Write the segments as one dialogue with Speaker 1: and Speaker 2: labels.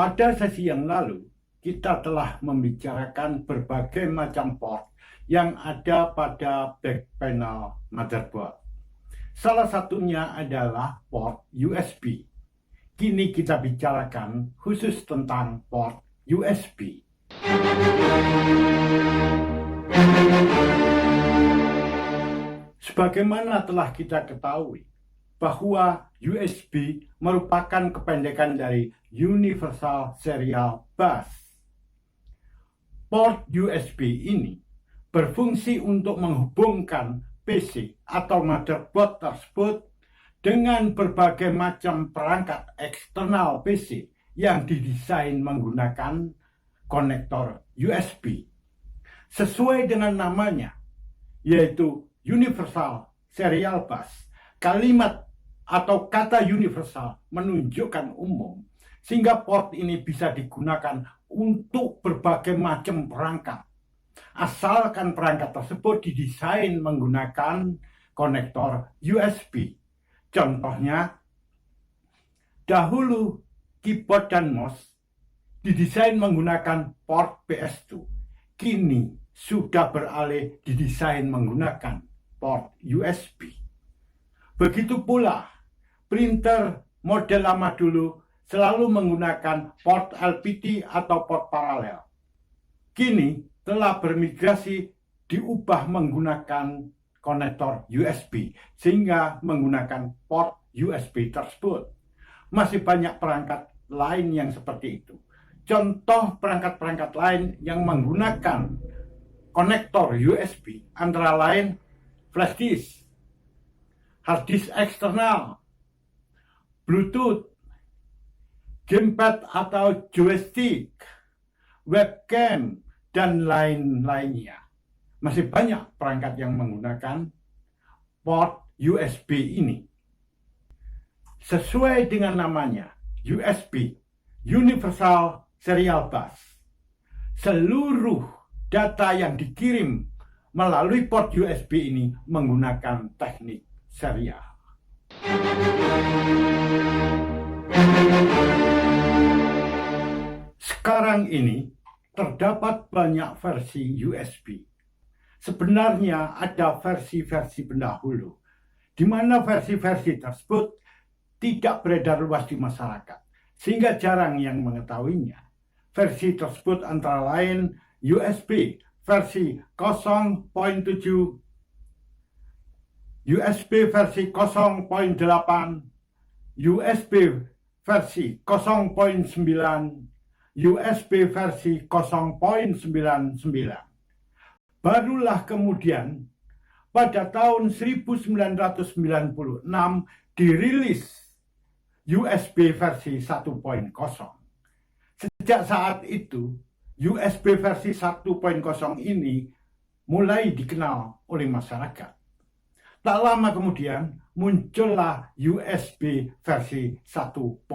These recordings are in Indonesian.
Speaker 1: Pada sesi yang lalu, kita telah membicarakan berbagai macam port yang ada pada back panel motherboard. Salah satunya adalah port USB. Kini kita bicarakan khusus tentang port USB. Sebagaimana telah kita ketahui, bahwa USB merupakan kependekan dari Universal Serial Bus. Port USB ini berfungsi untuk menghubungkan PC atau motherboard tersebut dengan berbagai macam perangkat eksternal PC yang didesain menggunakan konektor USB. Sesuai dengan namanya, yaitu Universal Serial Bus, kalimat atau kata universal menunjukkan umum, sehingga port ini bisa digunakan untuk berbagai macam perangkat, asalkan perangkat tersebut didesain menggunakan konektor USB. Contohnya, dahulu keyboard dan mouse didesain menggunakan port PS2, kini sudah beralih didesain menggunakan port USB. Begitu pula printer model lama dulu selalu menggunakan port LPT atau port paralel. Kini telah bermigrasi diubah menggunakan konektor USB sehingga menggunakan port USB tersebut. Masih banyak perangkat lain yang seperti itu. Contoh perangkat-perangkat lain yang menggunakan konektor USB antara lain flash disk, hard disk eksternal, Bluetooth, gamepad atau joystick, webcam, dan lain-lainnya. Masih banyak perangkat yang menggunakan port USB ini. Sesuai dengan namanya, USB, Universal Serial Bus, seluruh data yang dikirim melalui port USB ini menggunakan teknik serial. Sekarang ini terdapat banyak versi USB. Sebenarnya ada versi-versi pendahulu, di mana versi-versi tersebut tidak beredar luas di masyarakat, sehingga jarang yang mengetahuinya. Versi tersebut antara lain USB versi 0.7, USB versi 0.8, USB versi 0.9, USB versi 0.99. Barulah kemudian pada tahun 1996 dirilis USB versi 1.0. Sejak saat itu, USB versi 1.0 ini mulai dikenal oleh masyarakat. Tak lama kemudian muncullah USB versi 1.1.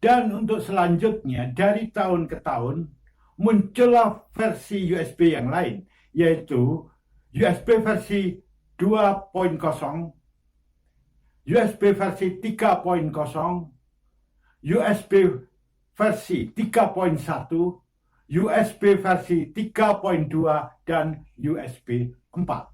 Speaker 1: Dan untuk selanjutnya dari tahun ke tahun muncullah versi USB yang lain, yaitu USB versi 2.0, USB versi 3.0, USB versi 3.1, USB versi 3.2, dan USB 4.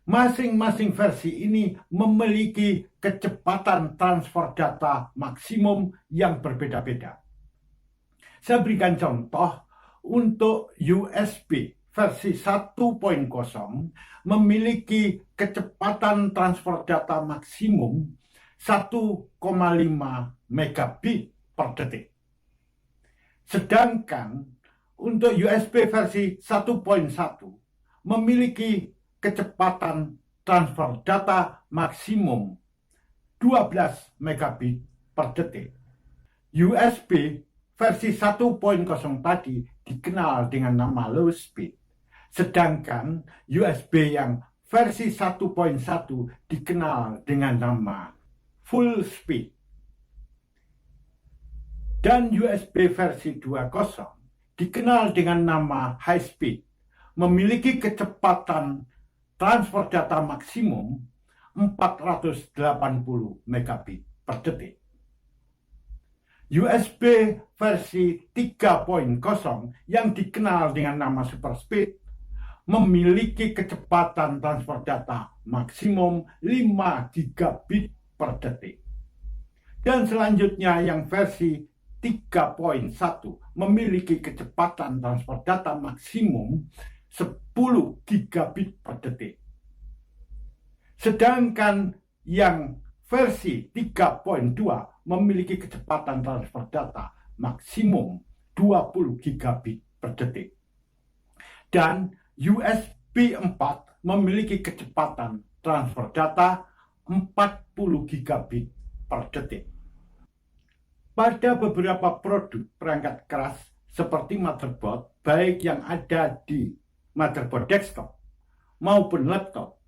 Speaker 1: Masing-masing versi ini memiliki kecepatan transfer data maksimum yang berbeda-beda. Saya berikan contoh, untuk USB versi 1.0 memiliki kecepatan transfer data maksimum 1,5 megabit per detik. Sedangkan untuk USB versi 1.1 memiliki kecepatan transfer data maksimum 12 megabit per detik. USB versi 1.0 tadi dikenal dengan nama low speed, sedangkan USB yang versi 1.1 dikenal dengan nama full speed. Dan USB versi 2.0 dikenal dengan nama high speed, memiliki kecepatan transfer data maksimum 480 megabit per detik. USB versi 3.0 yang dikenal dengan nama Superspeed memiliki kecepatan transfer data maksimum 5 gigabit per detik. Dan selanjutnya yang versi 3.1 memiliki kecepatan transfer data maksimum 10 gigabit per detik. Sedangkan yang versi 3.2 memiliki kecepatan transfer data maksimum 20 gigabit per detik. Dan USB 4 memiliki kecepatan transfer data 40 gigabit per detik. Pada beberapa produk perangkat keras seperti motherboard, baik yang ada di motherboard desktop maupun laptop,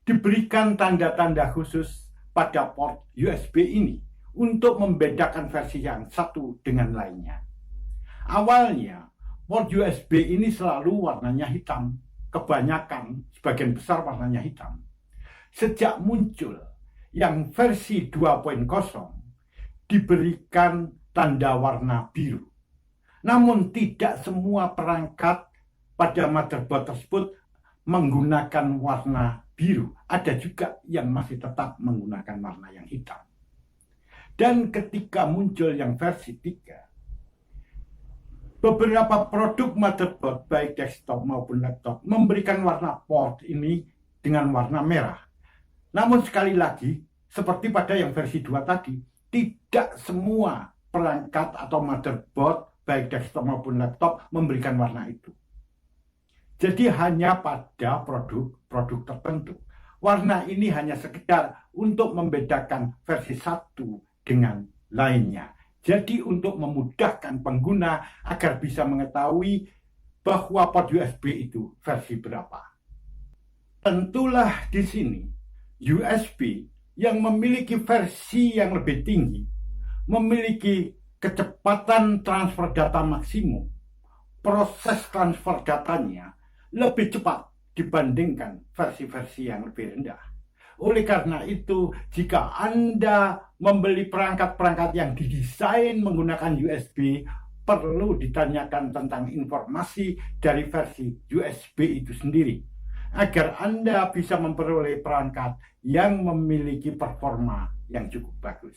Speaker 1: diberikan tanda-tanda khusus pada port USB ini untuk membedakan versi yang satu dengan lainnya. Awalnya, port USB ini selalu warnanya hitam, kebanyakan sebagian besar warnanya hitam. Sejak muncul yang versi 2.0 diberikan tanda warna biru. Namun tidak semua perangkat pada motherboard tersebut menggunakan warna biru. Ada juga yang masih tetap menggunakan warna yang hitam. Dan ketika muncul yang versi 3, beberapa produk motherboard baik desktop maupun laptop memberikan warna port ini dengan warna merah. Namun sekali lagi, seperti pada yang versi 2 tadi, tidak semua perangkat atau motherboard baik desktop maupun laptop memberikan warna itu. Jadi hanya pada produk-produk tertentu. Warna ini hanya sekedar untuk membedakan versi satu dengan lainnya. Jadi untuk memudahkan pengguna agar bisa mengetahui bahwa port USB itu versi berapa. Tentulah di sini USB yang memiliki versi yang lebih tinggi memiliki kecepatan transfer data maksimum. Proses transfer datanya lebih cepat dibandingkan versi-versi yang lebih rendah. Oleh karena itu, jika Anda membeli perangkat-perangkat yang didesain menggunakan USB, perlu ditanyakan tentang informasi dari versi USB itu sendiri, agar Anda bisa memperoleh perangkat yang memiliki performa yang cukup bagus.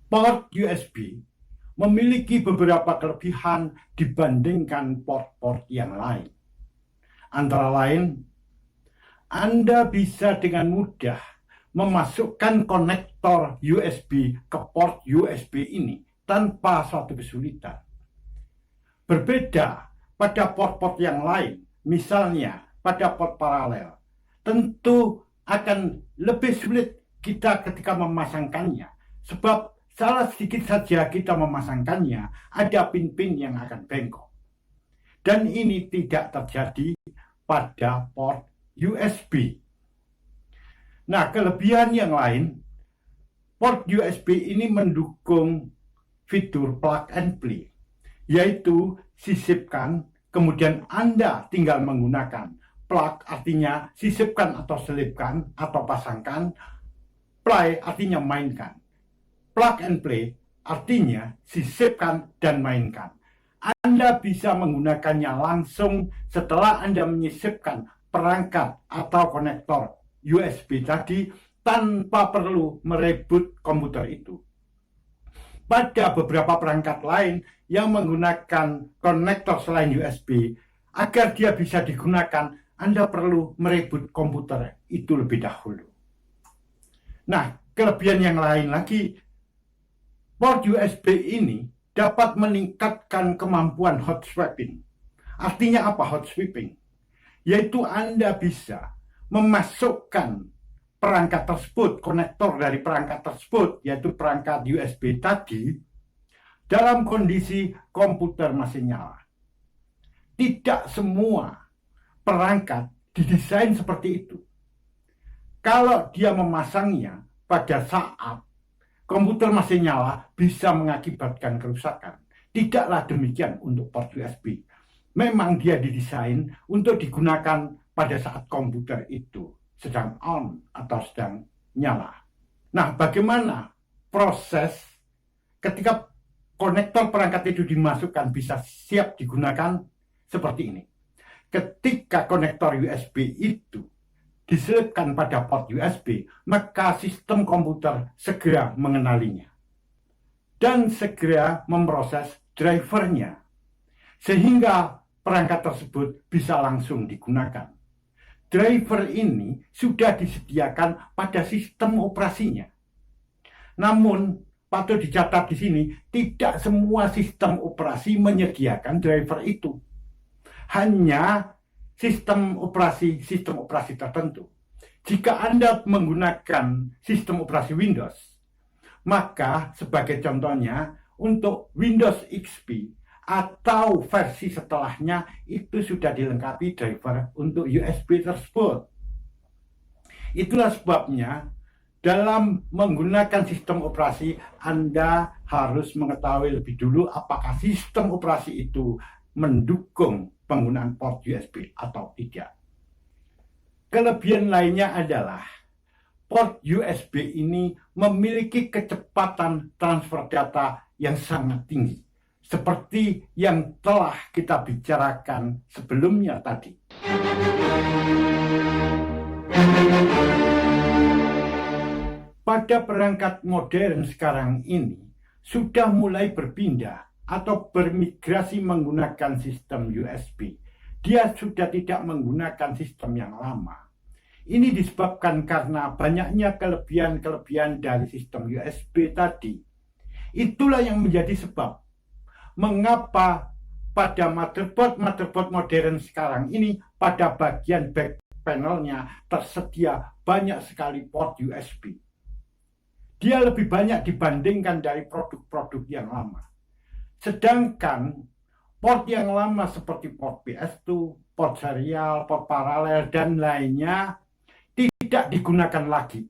Speaker 1: Port USB memiliki beberapa kelebihan dibandingkan port-port yang lain. Antara lain, Anda bisa dengan mudah memasukkan konektor USB ke port USB ini tanpa suatu kesulitan. Berbeda pada port-port yang lain, misalnya pada port paralel, tentu akan lebih sulit kita ketika memasangkannya, sebab salah sedikit saja kita memasangkannya, ada pin-pin yang akan bengkok. Dan ini tidak terjadi pada port USB. Nah, kelebihan yang lain, port USB ini mendukung fitur plug and play, yaitu sisipkan, kemudian Anda tinggal menggunakan. Plug artinya sisipkan atau selipkan atau pasangkan, play artinya mainkan. Plug and play artinya sisipkan dan mainkan. Anda bisa menggunakannya langsung setelah Anda menyisipkan perangkat atau konektor USB tadi tanpa perlu merebut komputer itu. Pada beberapa perangkat lain yang menggunakan konektor selain USB, agar dia bisa digunakan, Anda perlu merebut komputer itu lebih dahulu. Nah, kelebihan yang lain lagi, port USB ini dapat meningkatkan kemampuan hot swapping. Artinya apa hot swapping? Yaitu Anda bisa memasukkan perangkat tersebut, konektor dari perangkat tersebut, yaitu perangkat USB tadi, dalam kondisi komputer masih nyala. Tidak semua perangkat didesain seperti itu. Kalau dia memasangnya pada saat komputer masih nyala, bisa mengakibatkan kerusakan. Tidaklah demikian untuk port USB. Memang dia didesain untuk digunakan pada saat komputer itu sedang on atau sedang nyala. Nah, bagaimana proses ketika konektor perangkat itu dimasukkan bisa siap digunakan? Seperti ini. Ketika konektor USB itu diselipkan pada port USB, maka sistem komputer segera mengenalinya dan segera memproses drivernya, sehingga perangkat tersebut bisa langsung digunakan. Driver ini sudah disediakan pada sistem operasinya. Namun, patut dicatat di sini, tidak semua sistem operasi menyediakan driver itu. Hanya sistem operasi tertentu. Jika Anda menggunakan sistem operasi Windows, maka sebagai contohnya untuk Windows XP atau versi setelahnya itu sudah dilengkapi driver untuk USB tersebut. Itulah sebabnya dalam menggunakan sistem operasi Anda harus mengetahui lebih dulu apakah sistem operasi itu mendukung penggunaan port USB atau tidak. Kelebihan lainnya adalah port USB ini memiliki kecepatan transfer data yang sangat tinggi, seperti yang telah kita bicarakan sebelumnya tadi. Pada perangkat modern sekarang ini sudah mulai berpindah atau bermigrasi menggunakan sistem USB. Dia sudah tidak menggunakan sistem yang lama. Ini disebabkan karena banyaknya kelebihan-kelebihan dari sistem USB tadi. Itulah yang menjadi sebab mengapa pada motherboard modern sekarang ini pada bagian back panelnya tersedia banyak sekali port USB. Dia lebih banyak dibandingkan dari produk-produk yang lama. Sedangkan port yang lama seperti port PS2, port serial, port paralel, dan lainnya tidak digunakan lagi.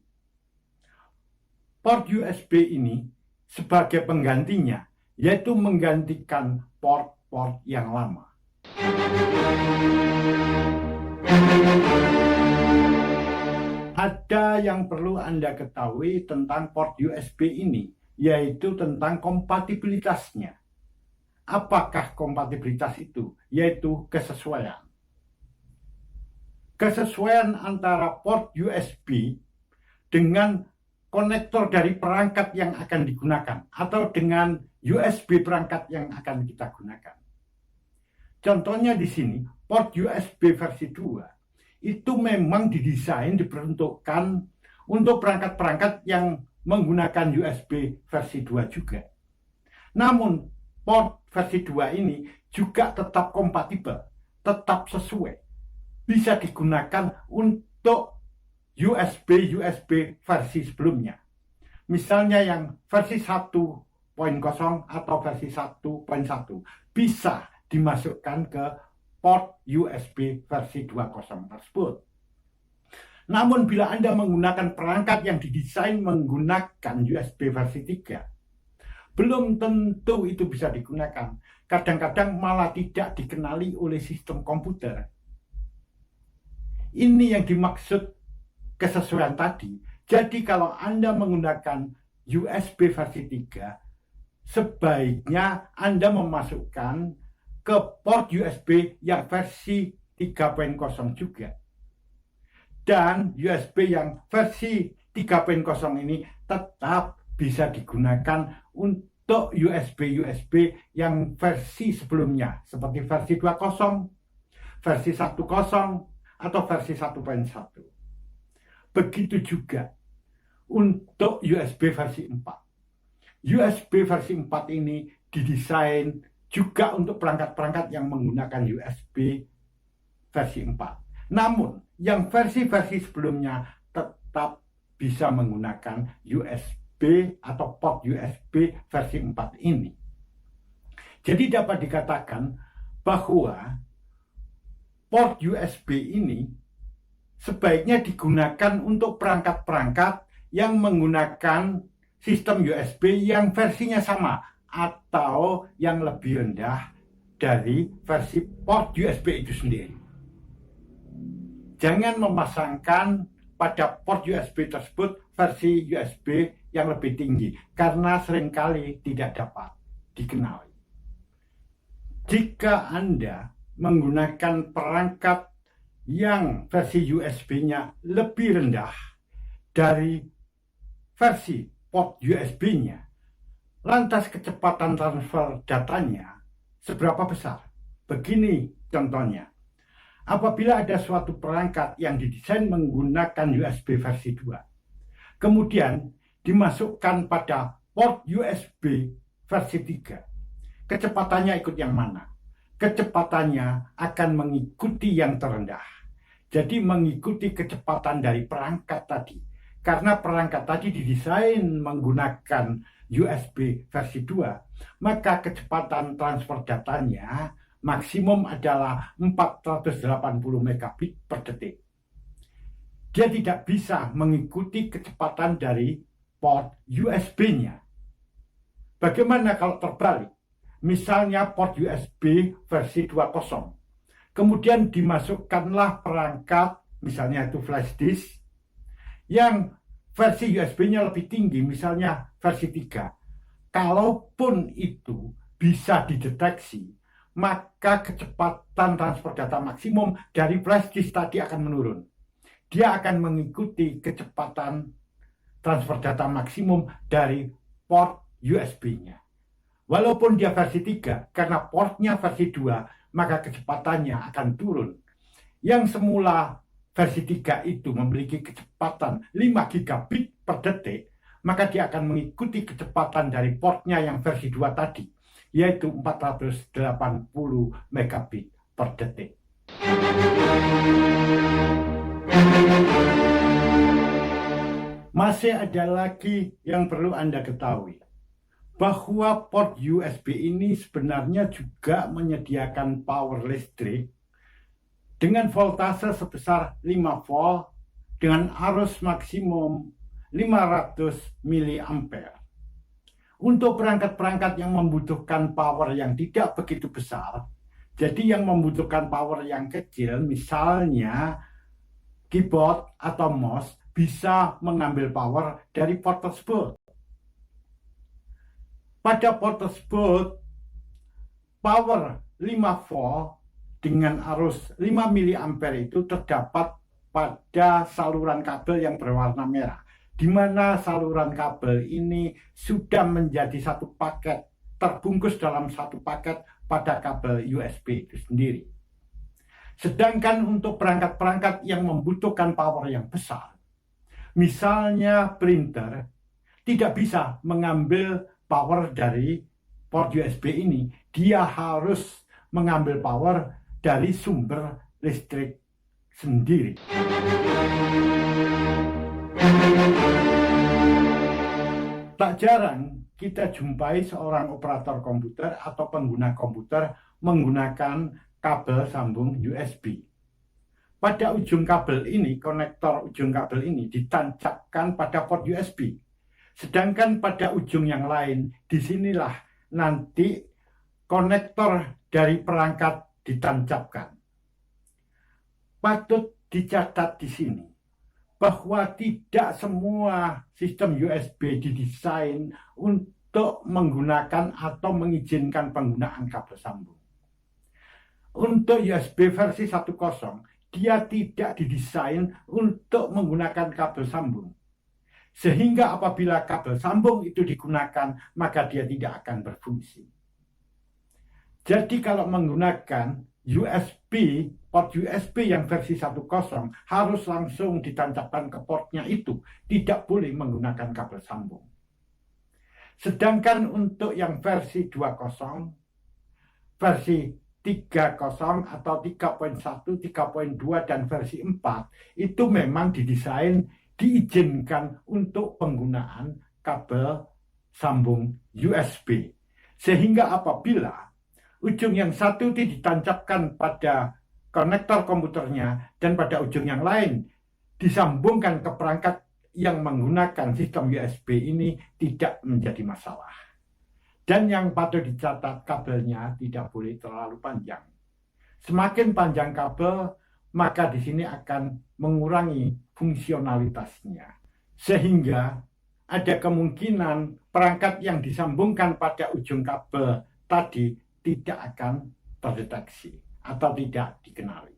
Speaker 1: Port USB ini sebagai penggantinya, yaitu menggantikan port-port yang lama. Ada yang perlu Anda ketahui tentang port USB ini, yaitu tentang kompatibilitasnya. Apakah kompatibilitas itu? Yaitu kesesuaian. Kesesuaian antara port USB dengan konektor dari perangkat yang akan digunakan atau dengan USB perangkat yang akan kita gunakan. Contohnya di sini, port USB versi 2 itu memang didesain diperuntukkan untuk perangkat-perangkat yang menggunakan USB versi 2 juga. Namun, port versi 2 ini juga tetap kompatibel, tetap sesuai. Bisa digunakan untuk USB versi sebelumnya. Misalnya yang versi 1.0 atau versi 1.1 bisa dimasukkan ke port USB versi 2.0 tersebut. Namun bila Anda menggunakan perangkat yang didesain menggunakan USB versi 3, belum tentu itu bisa digunakan. Kadang-kadang malah tidak dikenali oleh sistem komputer. Ini yang dimaksud kesesuaian tadi. Jadi kalau Anda menggunakan USB versi 3, sebaiknya Anda memasukkan ke port USB yang versi 3.0 juga. Dan USB yang versi 3.0 ini tetap bisa digunakan untuk USB yang versi sebelumnya, seperti versi 2.0, versi 1.0, atau versi 1.1. Begitu juga untuk USB versi 4. USB versi 4 ini didesain juga untuk perangkat-perangkat yang menggunakan USB versi 4. Namun, yang versi-versi sebelumnya tetap bisa menggunakan USB atau port USB versi 4 ini. Jadi dapat dikatakan bahwa port USB ini sebaiknya digunakan untuk perangkat-perangkat yang menggunakan sistem USB yang versinya sama atau yang lebih rendah dari versi port USB itu sendiri. Jangan memasangkan pada port USB tersebut versi USB yang lebih tinggi karena seringkali tidak dapat dikenali. Jika Anda menggunakan perangkat yang versi USB-nya lebih rendah dari versi port USB-nya, lantas kecepatan transfer datanya seberapa besar? Begini contohnya. Apabila ada suatu perangkat yang didesain menggunakan USB versi 2, kemudian dimasukkan pada port USB versi 3, kecepatannya ikut yang mana? Kecepatannya akan mengikuti yang terendah. Jadi mengikuti kecepatan dari perangkat tadi. Karena perangkat tadi didesain menggunakan USB versi 2, maka kecepatan transfer datanya maksimum adalah 480 megabit per detik. Dia tidak bisa mengikuti kecepatan dari port USB-nya. Bagaimana kalau terbalik? Misalnya port USB versi 2.0, kemudian dimasukkanlah perangkat, misalnya itu flash disk, yang versi USB-nya lebih tinggi, misalnya versi 3. Kalaupun itu bisa dideteksi, maka kecepatan transfer data maksimum dari flash disk tadi akan menurun. Dia akan mengikuti kecepatan transfer data maksimum dari port USB-nya. Walaupun dia versi 3, karena portnya versi 2, maka kecepatannya akan turun. Yang semula versi 3 itu memiliki kecepatan 5 gigabit per detik, maka dia akan mengikuti kecepatan dari portnya yang versi 2 tadi, yaitu 480 megabit per detik. Masih ada lagi yang perlu Anda ketahui, bahwa port USB ini sebenarnya juga menyediakan power listrik dengan voltase sebesar 5 volt dengan arus maksimum 500 mA. Untuk perangkat-perangkat yang membutuhkan power yang tidak begitu besar, jadi yang membutuhkan power yang kecil, misalnya keyboard atau mouse, bisa mengambil power dari port tersebut. Pada port tersebut, power 5 volt dengan arus 5 mA itu terdapat pada saluran kabel yang berwarna merah, di mana saluran kabel ini sudah menjadi satu paket, terbungkus dalam satu paket pada kabel USB itu sendiri. Sedangkan untuk perangkat-perangkat yang membutuhkan power yang besar, misalnya printer, tidak bisa mengambil power dari port USB ini. Dia harus mengambil power dari sumber listrik sendiri. Tak jarang kita jumpai seorang operator komputer atau pengguna komputer menggunakan kabel sambung USB. Pada ujung kabel ini, konektor ujung kabel ini ditancapkan pada port USB. Sedangkan pada ujung yang lain, disinilah nanti konektor dari perangkat ditancapkan. Patut dicatat di sini bahwa tidak semua sistem USB didesain untuk menggunakan atau mengizinkan penggunaan kabel sambung. Untuk USB versi 1.0, dia tidak didesain untuk menggunakan kabel sambung. Sehingga apabila kabel sambung itu digunakan, maka dia tidak akan berfungsi. Jadi kalau menggunakan USB, port USB yang versi 1.0 harus langsung ditancapkan ke portnya itu, tidak boleh menggunakan kabel sambung. Sedangkan untuk yang versi 2.0, versi 3.0 atau 3.1, 3.2 dan versi 4 itu memang didesain diizinkan untuk penggunaan kabel sambung USB. Sehingga apabila ujung yang satu itu ditancapkan pada konektor komputernya dan pada ujung yang lain disambungkan ke perangkat yang menggunakan sistem USB ini, tidak menjadi masalah. Dan yang patut dicatat, kabelnya tidak boleh terlalu panjang. Semakin panjang kabel, maka di sini akan mengurangi fungsionalitasnya. Sehingga ada kemungkinan perangkat yang disambungkan pada ujung kabel tadi tidak akan terdeteksi atau tidak dikenali.